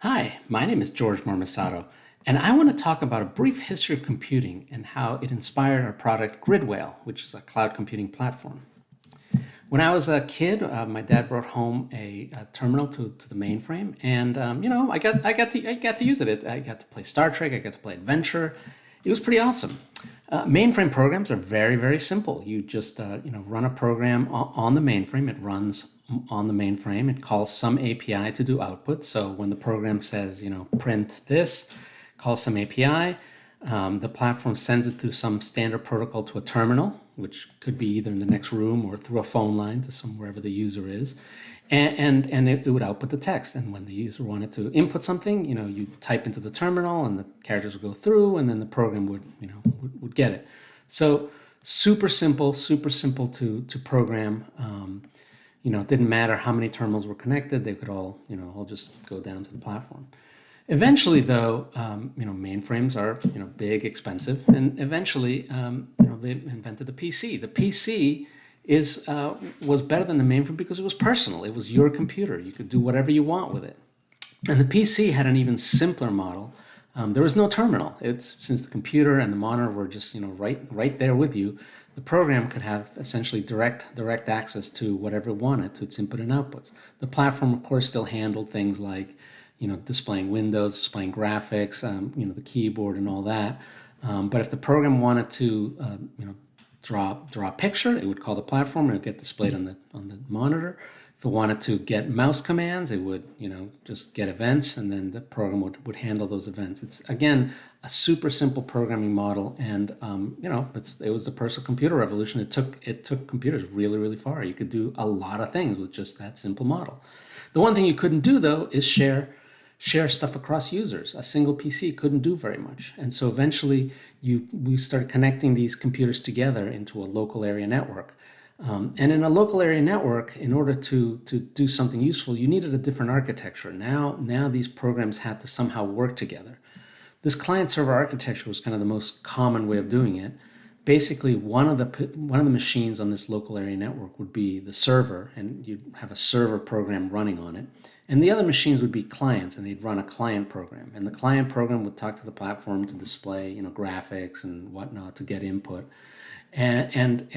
Hi, my name is George Moromisato, and I want to talk about a brief history of computing and how it inspired our product GridWhale, which is a cloud computing platform. When I was a kid, my dad brought home a terminal to the mainframe, and I got to use it. I got to play Star Trek. I got to play Adventure. It was pretty awesome. Mainframe programs are very, very simple. You just run a program on the mainframe. It runs on the mainframe. It calls some API to do output. So when the program says print this, calls some API. The platform sends it through some standard protocol to a terminal, which could be either in the next room or through a phone line to wherever the user is, and it would output the text. And when the user wanted to input something, you type into the terminal, and the characters would go through, and then the program would get it. So super simple to program. It didn't matter how many terminals were connected; they could all just go down to the platform. Eventually, though, mainframes are big, expensive, and eventually, they invented the PC. The PC is was better than the mainframe because it was personal. It was your computer. You could do whatever you want with it. And the PC had an even simpler model. There was no terminal. It's since the computer and the monitor were just right there with you. The program could have essentially direct access to whatever it wanted, to its input and outputs. The platform, of course, still handled things like displaying windows, displaying graphics, the keyboard and all that. But if the program wanted to, draw a picture, it would call the platform and it would get displayed on the monitor. If it wanted to get mouse commands, it would, just get events, and then the program would handle those events. It's again a super simple programming model, and it was the personal computer revolution. It took computers really far. You could do a lot of things with just that simple model. The one thing you couldn't do though is share stuff across users. A single PC couldn't do very much. And so eventually we started connecting these computers together into a local area network. And in a local area network, in order to do something useful, you needed a different architecture. Now these programs had to somehow work together. This client-server architecture was kind of the most common way of doing it. Basically, one of the machines on this local area network would be the server, and you'd have a server program running on it. And the other machines would be clients, and they'd run a client program. And the client program would talk to the platform to display, graphics and whatnot to get input. And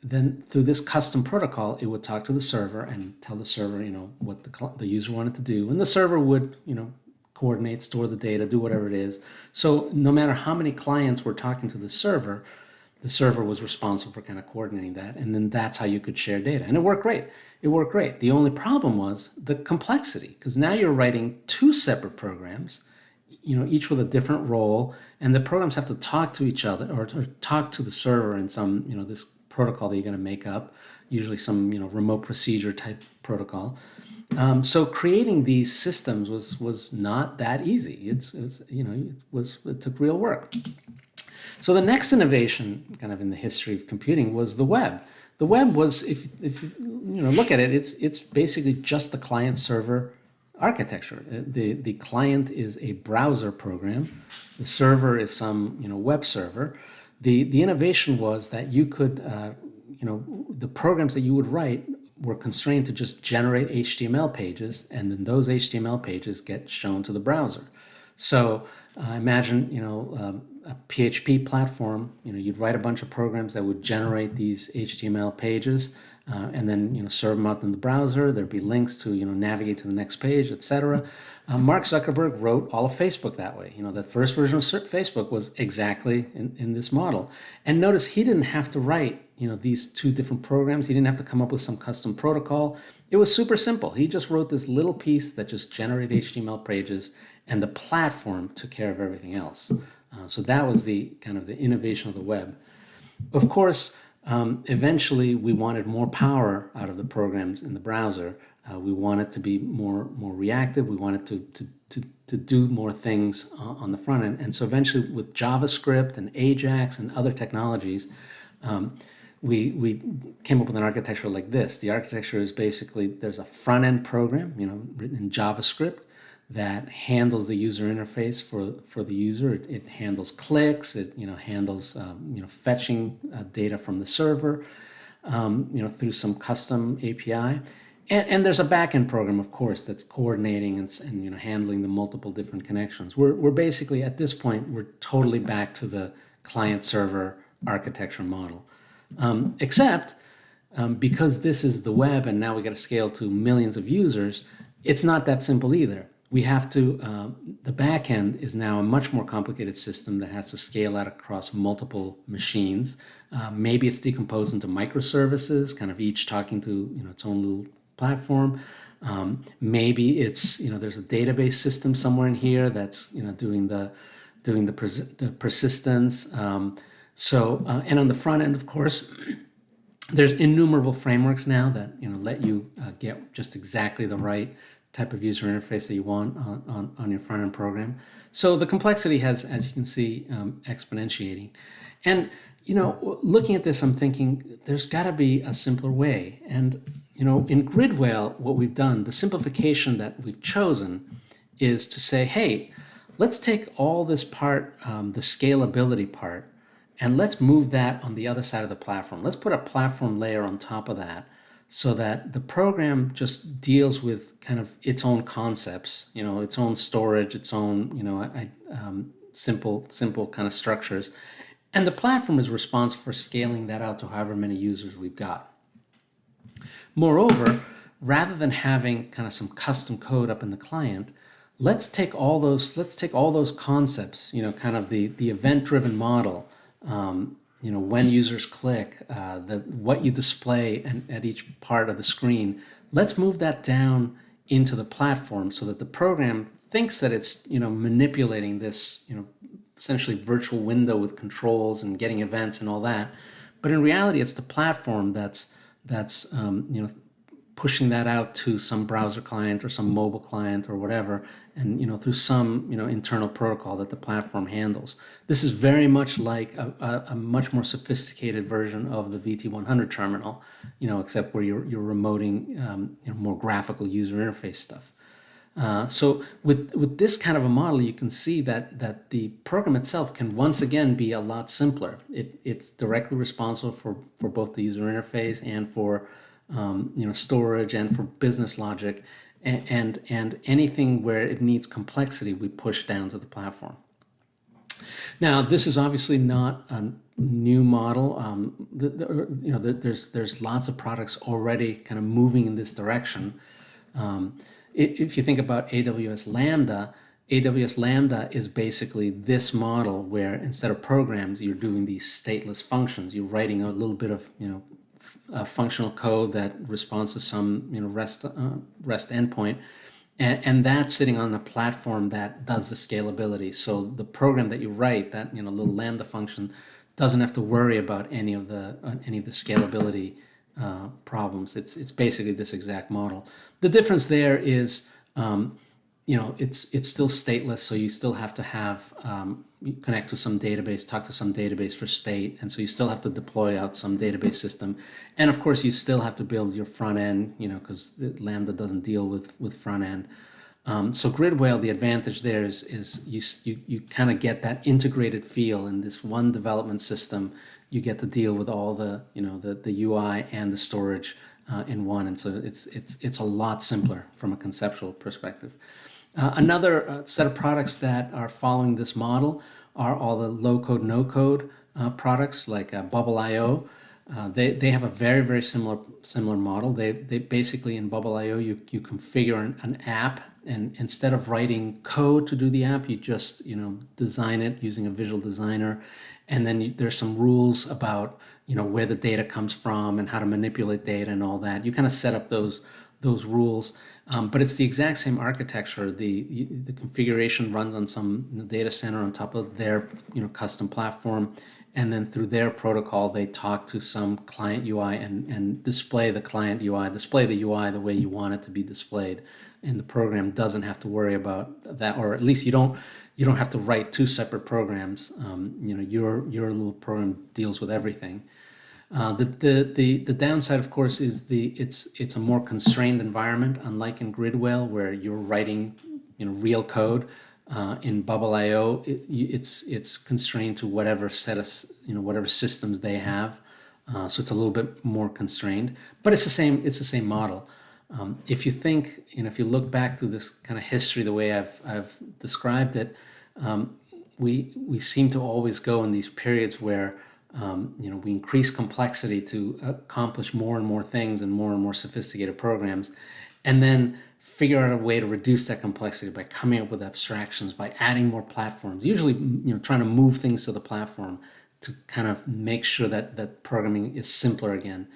then through this custom protocol, it would talk to the server and tell the server, what the user wanted to do. And the server would, coordinate, store the data, do whatever it is. So no matter how many clients were talking to the server was responsible for kind of coordinating that. And then that's how you could share data. And it worked great. The only problem was the complexity, because now you're writing two separate programs, each with a different role, and the programs have to talk to each other or talk to the server in some, this protocol that you're going to make up, usually some, remote procedure type protocol. So creating these systems was not that easy. It took real work. So the next innovation, kind of in the history of computing, was the web. The web was, if you look at it, it's basically just the client-server architecture. The client is a browser program. The server is some web server. The innovation was that you could the programs that you would write were constrained to just generate HTML pages, and then those HTML pages get shown to the browser. So imagine a PHP platform. You'd write a bunch of programs that would generate these HTML pages, and then serve them out in the browser. There'd be links to navigate to the next page, etc. Mark Zuckerberg wrote all of Facebook that way. The first version of Facebook was exactly in this model. And notice he didn't have to write these two different programs. He didn't have to come up with some custom protocol. It was super simple. He just wrote this little piece that just generated HTML pages, and the platform took care of everything else. So that was the kind of the innovation of the web. Of course, eventually we wanted more power out of the programs in the browser. We wanted to be more reactive. We wanted to do more things on the front end. And so eventually with JavaScript and Ajax and other technologies, we came up with an architecture like this. The architecture is basically, there's a front end program, written in JavaScript that handles the user interface for the user. It handles clicks. It handles fetching data from the server, through some custom API, And there's a backend program, of course, that's coordinating and handling the multiple different connections. We're basically at this point we're totally back to the client-server architecture model, except because this is the web and now we got to scale to millions of users. It's not that simple either. We have to. The backend is now a much more complicated system that has to scale out across multiple machines. Maybe it's decomposed into microservices, kind of each talking to its own little platform. Maybe it's there's a database system somewhere in here that's doing the persistence. And on the front end, of course, there's innumerable frameworks now that let you get just exactly the right type of user interface that you want on your front end program. So the complexity has, as you can see, exponentiating. And looking at this, I'm thinking there's got to be a simpler way. And in GridWhale, what we've done, the simplification that we've chosen, is to say, hey, let's take all this part, the scalability part, and let's move that on the other side of the platform. Let's put a platform layer on top of that so that the program just deals with kind of its own concepts, its own storage, its own, simple kind of structures. And the platform is responsible for scaling that out to however many users we've got. Moreover, rather than having kind of some custom code up in the client, let's take all those concepts, kind of the event-driven model, when users click, what you display at each part of the screen, let's move that down into the platform so that the program thinks that it's manipulating this essentially virtual window with controls and getting events and all that, but in reality it's the platform that's pushing that out to some browser client or some mobile client or whatever, and through some internal protocol that the platform handles. This is very much like a much more sophisticated version of the VT100 terminal, except where you're remoting more graphical user interface stuff. So with this kind of a model, you can see that the program itself can once again be a lot simpler. It's directly responsible for both the user interface and for storage and for business logic, and anything where it needs complexity, we push down to the platform. Now, this is obviously not a new model. There's lots of products already kind of moving in this direction. If you think about AWS Lambda is basically this model where instead of programs, you're doing these stateless functions. You're writing a little bit of functional code that responds to some REST endpoint, and that's sitting on a platform that does the scalability. So the program that you write, that little Lambda function, doesn't have to worry about any of the scalability problems. It's basically this exact model. The difference there is it's still stateless, so you still have to have connect to some database, talk to some database for state, and so you still have to deploy out some database system, and of course you still have to build your front end, because Lambda doesn't deal with front end. So GridWhale, the advantage there is you kind of get that integrated feel in this one development system. You get to deal with all the the UI and the storage in one, and so it's a lot simpler from a conceptual perspective. Another set of products that are following this model are all the low-code, no-code products like Bubble.io. They have a very, very similar model. They basically, in Bubble.io, you configure an app, and instead of writing code to do the app, you just design it using a visual designer, and then there's some rules about where the data comes from and how to manipulate data and all that. You kind of set up those rules. But it's the exact same architecture. The configuration runs on some data center on top of their custom platform, and then through their protocol they talk to some client UI and display the client UI, display the UI the way you want it to be displayed, and the program doesn't have to worry about that, or at least you don't have to write two separate programs. Your little program deals with everything. The downside, of course, is it's a more constrained environment, unlike in GridWhale where you're writing real code. In Bubble.io, it's constrained to whatever set of whatever systems they have, so it's a little bit more constrained. But it's the same model. If you think, if you look back through this kind of history, the way I've described it, we seem to always go in these periods where we increase complexity to accomplish more and more things and more sophisticated programs, and then figure out a way to reduce that complexity by coming up with abstractions, by adding more platforms, usually trying to move things to the platform to kind of make sure that programming is simpler again.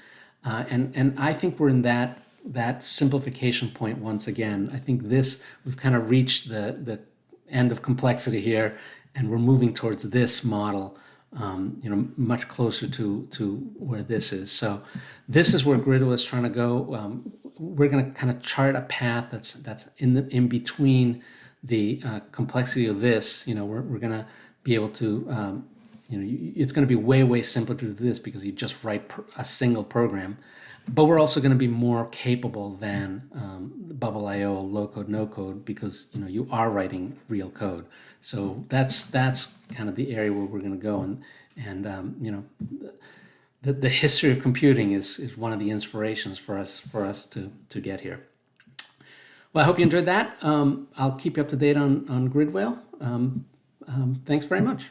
And I think we're in that simplification point once again. I think we've kind of reached the end of complexity here, and we're moving towards this model, much closer to where this is. So this is where GridWhale is trying to go. We're going to kind of chart a path that's in between the complexity of this. We're going to be able to, it's going to be way simpler to do this because you just write a single program. But we're also going to be more capable than Bubble.io, low code, no code, because you are writing real code. So that's kind of the area where we're going to go, and the history of computing is one of the inspirations for us to get here. Well, I hope you enjoyed that. I'll keep you up to date on GridWhale. Thanks very much.